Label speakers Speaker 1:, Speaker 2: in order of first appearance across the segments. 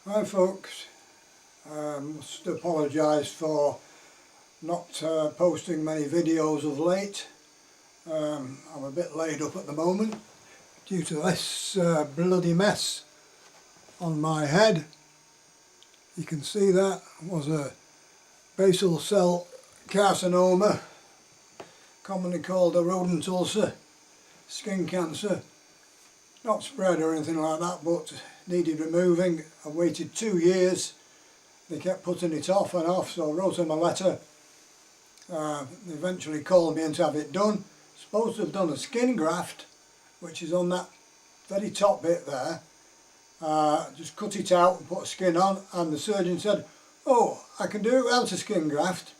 Speaker 1: Hi folks, must apologise for not posting many videos of late. I'm a bit laid up at the moment due to this bloody mess on my head. You can see that was a basal cell carcinoma, commonly called a rodent ulcer, skin cancer. Not spread or anything like that, but needed removing. I waited 2 years. They kept putting it off and off, so I wrote them a letter. They eventually called me in to have it done. Supposed to have done a skin graft, which is on that very top bit there. Just cut it out and put skin on, and the surgeon said, "Oh, I can do it without a skin graft."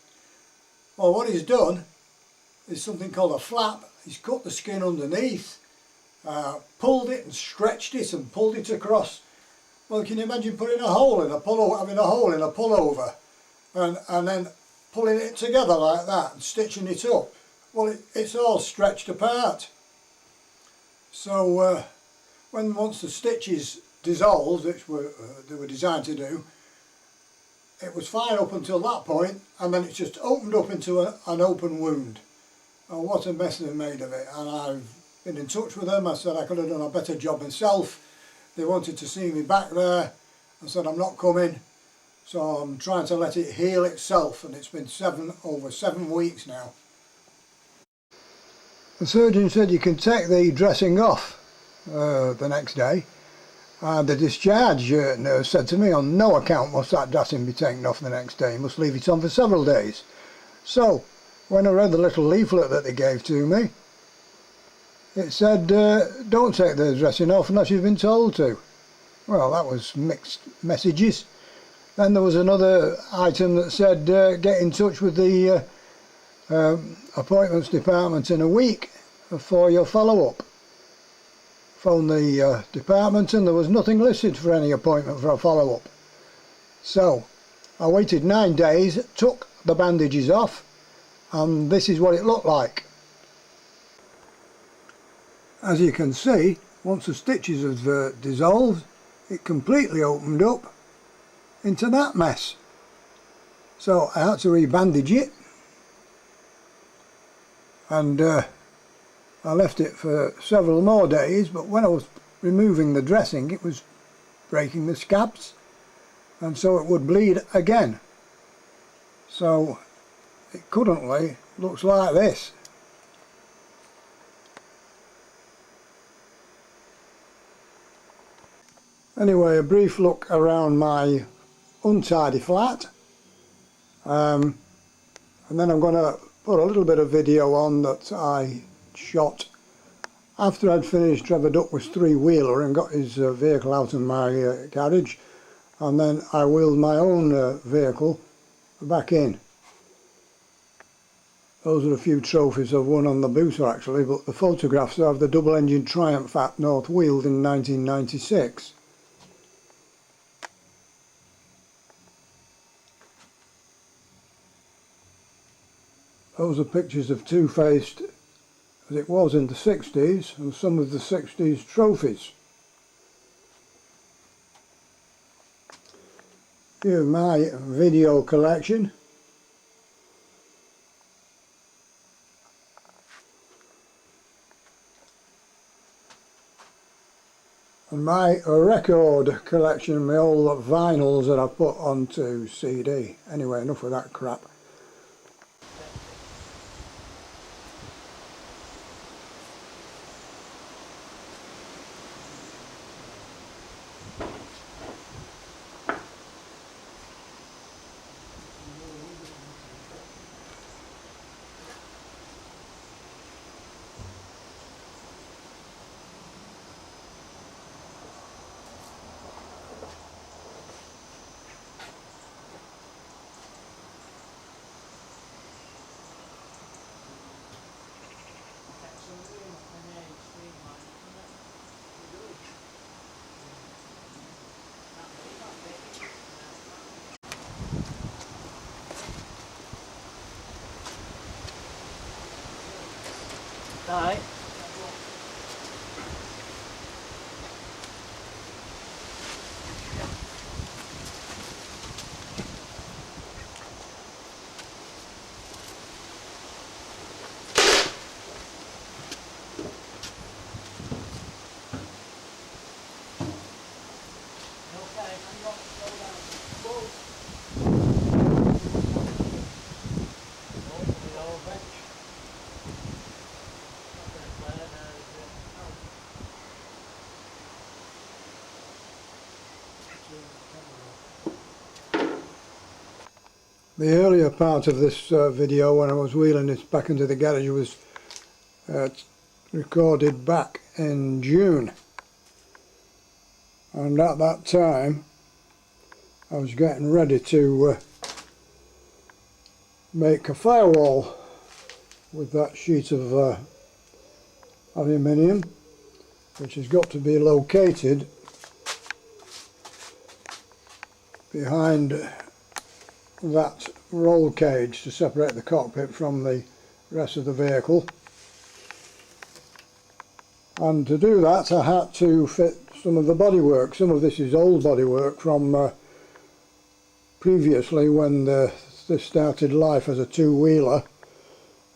Speaker 1: Well, what he's done is something called a flap. He's cut the skin underneath, pulled it and stretched it and pulled it across. Well, can you imagine putting a hole in a pullover, having a hole in a pullover, and then pulling it together like that and stitching it up? Well, it's all stretched apart. So once the stitches dissolved, which they were designed to do, it was fine up until that point, and then it's just opened up into an open wound. Oh, what a mess they've made of it. And I've been in touch with them. I said I could have done a better job myself. They wanted to see me back there. I said I'm not coming, so I'm trying to let it heal itself, and it's been over 7 weeks now. The surgeon said you can take the dressing off the next day. The discharge nurse said to me, on no account must that dressing be taken off the next day. You must leave it on for several days. So when I read the little leaflet that they gave to me, it said, don't take the dressing off unless you've been told to. Well, that was mixed messages. Then there was another item that said, get in touch with the appointments department in a week for your follow-up. Phoned the department and there was nothing listed for any appointment for a follow-up. So I waited 9 days, took the bandages off, and this is what it looked like. As you can see, once the stitches have dissolved, it completely opened up into that mess. So I had to re-bandage it, and I left it for several more days, but when I was removing the dressing it was breaking the scabs, and so it would bleed again. So it currently looks like this. Anyway, a brief look around my untidy flat, and then I'm going to put a little bit of video on that I shot after I'd finished Trevor Duckworth's three-wheeler and got his vehicle out of my garage, and then I wheeled my own vehicle back in. Those are a few trophies I've won on the booster actually, but the photographs are of the double-engine Triumph at North Weald in 1996. Those are pictures of Two-Faced as it was in the 60s and some of the 60s trophies. Here's my video collection. And my record collection, my old vinyls that I've put onto CD. Anyway, enough of that crap.
Speaker 2: Right.
Speaker 1: The earlier part of this video, when I was wheeling it back into the garage, was recorded back in June, and at that time I was getting ready to make a firewall with that sheet of aluminium, which has got to be located behind that roll cage to separate the cockpit from the rest of the vehicle. And to do that I had to fit some of the bodywork. Some of this is old bodywork from previously when this started life as a two-wheeler.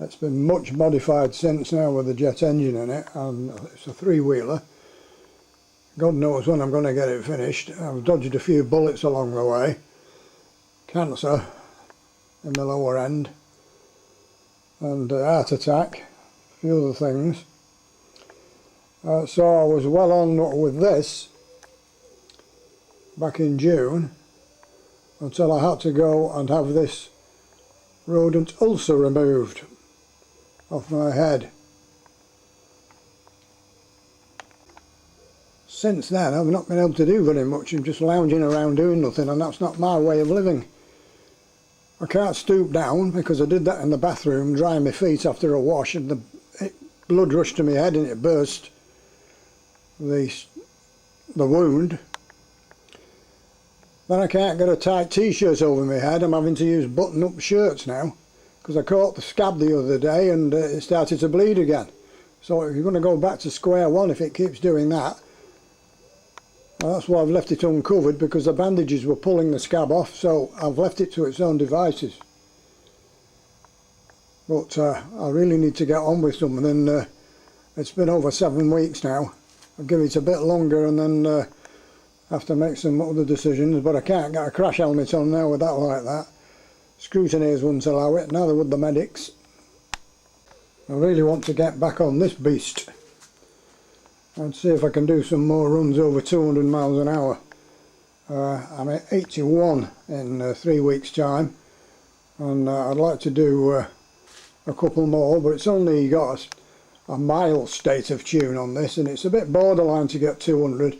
Speaker 1: It's been much modified since now with a jet engine in it, and it's a three-wheeler. God knows when I'm going to get it finished. I've dodged a few bullets along the way. Cancer in the lower end, and heart attack, a few other things. So I was well on with this back in June, until I had to go and have this rodent ulcer removed off my head. Since then I've not been able to do very much. I'm just lounging around doing nothing, and that's not my way of living. I can't stoop down because I did that in the bathroom, drying my feet after a wash, and the blood rushed to my head and it burst the wound. Then I can't get a tight t-shirt over my head. I'm having to use button-up shirts now because I caught the scab the other day and it started to bleed again. So if you're going to go back to square one if it keeps doing that. Well, that's why I've left it uncovered, because the bandages were pulling the scab off, so I've left it to its own devices. But I really need to get on with something. It's been over 7 weeks now. I'll give it a bit longer and then have to make some other decisions, but I can't get a crash helmet on now with that like that. Scrutineers wouldn't allow it, neither would the medics. I really want to get back on this beast and see if I can do some more runs over 200 miles an hour. I'm at 81 in 3 weeks time, and I'd like to do a couple more, but it's only got a mild state of tune on this, and it's a bit borderline to get 200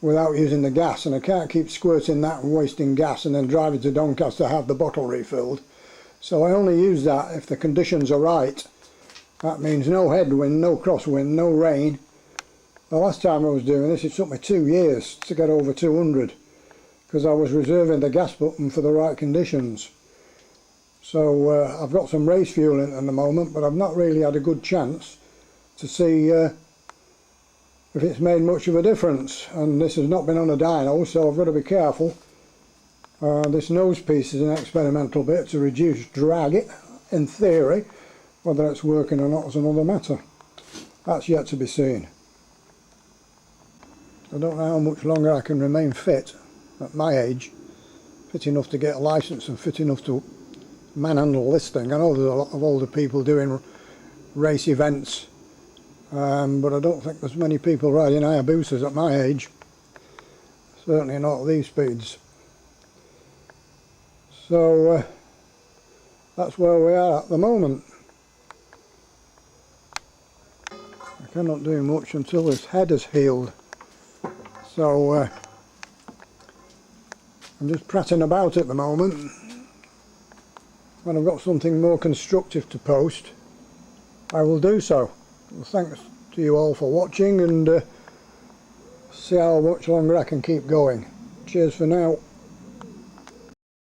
Speaker 1: without using the gas, and I can't keep squirting that and wasting gas and then driving to Doncaster to have the bottle refilled. So I only use that if the conditions are right. That means no headwind, no crosswind, no rain. The last time I was doing this, it took me 2 years to get over 200 because I was reserving the gas button for the right conditions. So I've got some race fuel in at the moment, but I've not really had a good chance to see if it's made much of a difference. And this has not been on a dyno, so I've got to be careful. This nose piece is an experimental bit to reduce drag, in theory. Whether it's working or not is another matter. That's yet to be seen. I don't know how much longer I can remain fit at my age, fit enough to get a licence and fit enough to manhandle this thing. I know there's a lot of older people doing race events, but I don't think there's many people riding Hayabusas at my age, certainly not at these speeds. So that's where we are at the moment. I cannot do much until this head is healed. So I'm just prattling about at the moment. When I've got something more constructive to post, I will do so. Well, thanks to you all for watching, and see how much longer I can keep going. Cheers for now.